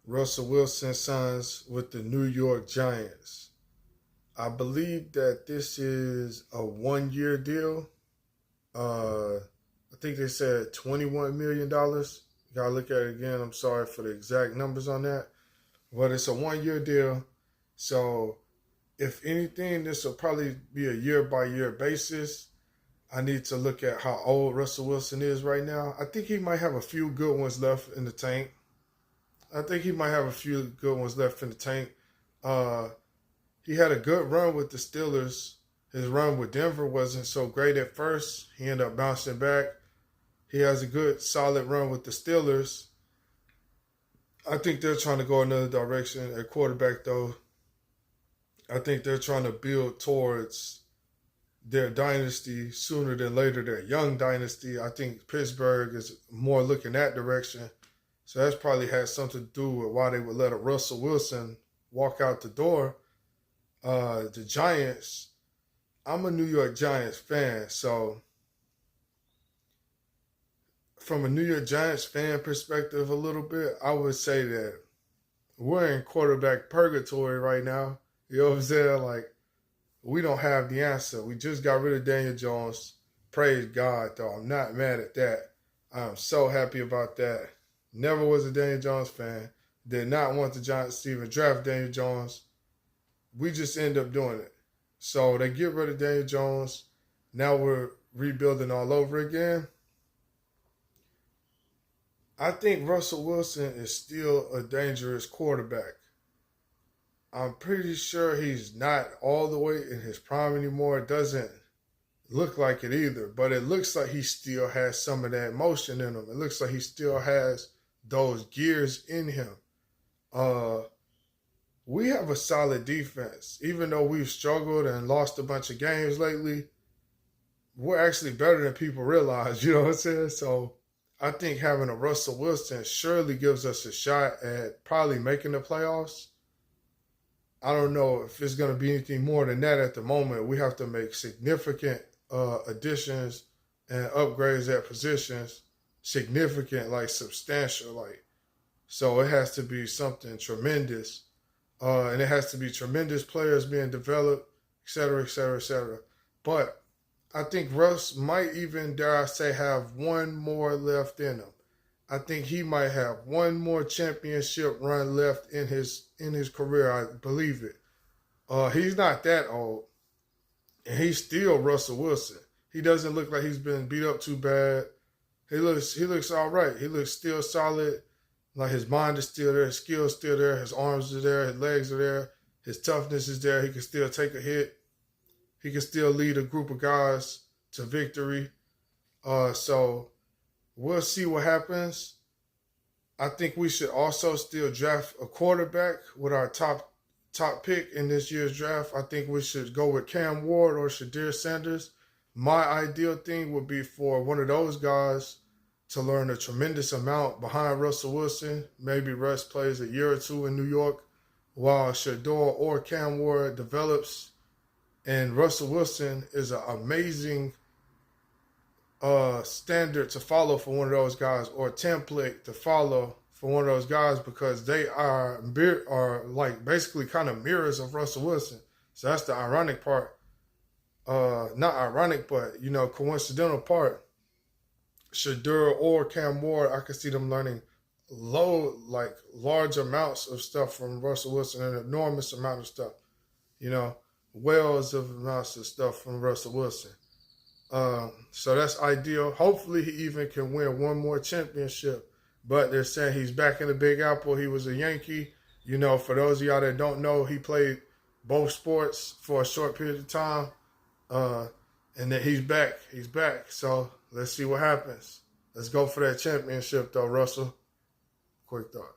Russell Wilson signs with the New York Giants. I believe that this is a 1 year deal. I think they said $21 million. Gotta look at it again. I'm sorry for the exact numbers on that. But it's a 1 year deal. So if anything, this will probably be a year by year basis. I need to look at how old Russell Wilson is right now. I think he might have a few good ones left in the tank. He had a good run with the Steelers. His run with Denver wasn't so great at first. He ended up bouncing back. He has a good, solid run with the Steelers. I think they're trying to go another direction at quarterback, though. I think they're trying to build towards their dynasty sooner than later, their young dynasty. I think Pittsburgh is more looking that direction. So that's probably had something to do with why they would let a Russell Wilson walk out the door. The Giants, I'm a New York Giants fan, so from a New York Giants fan perspective a little bit, I would say that we're in quarterback purgatory right now. You know what I'm saying? Like, we don't have the answer. We just got rid of Daniel Jones. Praise God, though. I'm not mad at that. I'm so happy about that. Never was a Daniel Jones fan. Did not want the Giants to even draft Daniel Jones. We just end up doing it. So they get rid of Daniel Jones. Now we're rebuilding all over again. I think Russell Wilson is still a dangerous quarterback. I'm pretty sure he's not all the way in his prime anymore. It doesn't look like it either, but it looks like he still has some of that motion in him. It looks like he still has those gears in him. We have a solid defense. Even though we've struggled and lost a bunch of games lately, we're actually better than people realize, you know what I'm saying? So I think having a Russell Wilson surely gives us a shot at probably making the playoffs. I don't know if it's going to be anything more than that at the moment. We have to make significant additions and upgrades at positions. Significant, like substantial, like. So it has to be something tremendous. And it has to be tremendous players being developed, et cetera, et cetera, et cetera. But I think Russ might even, dare I say, have one more left in him. I think he might have one more championship run left in his career. I believe it. He's not that old, and he's still Russell Wilson. He doesn't look like he's been beat up too bad. He looks all right. He looks still solid. Like, his mind is still there, his skills still there, his arms are there, his legs are there, his toughness is there. He can still take a hit. He can still lead a group of guys to victory. So we'll see what happens. I think we should also still draft a quarterback with our top pick in this year's draft. I think we should go with Cam Ward or Shadir Sanders. My ideal thing would be for one of those guys to learn a tremendous amount behind Russell Wilson. Maybe Russ plays a year or two in New York while Shador or Cam Ward develops. And Russell Wilson is an amazing standard to follow for one of those guys, or template to follow for one of those guys, because they are like basically kind of mirrors of Russell Wilson. So that's the ironic part. Not ironic, but, coincidental part. Shadur or Cam Ward, I could see them learning large amounts of stuff from Russell Wilson, an enormous amount of stuff, wells of amounts of stuff from Russell Wilson. So that's ideal. Hopefully he even can win one more championship, but they're saying he's back in the Big Apple. He was a Yankee. For those of y'all that don't know, he played both sports for a short period of time. And then he's back. So let's see what happens. Let's go for that championship, though, Russell. Quick thought.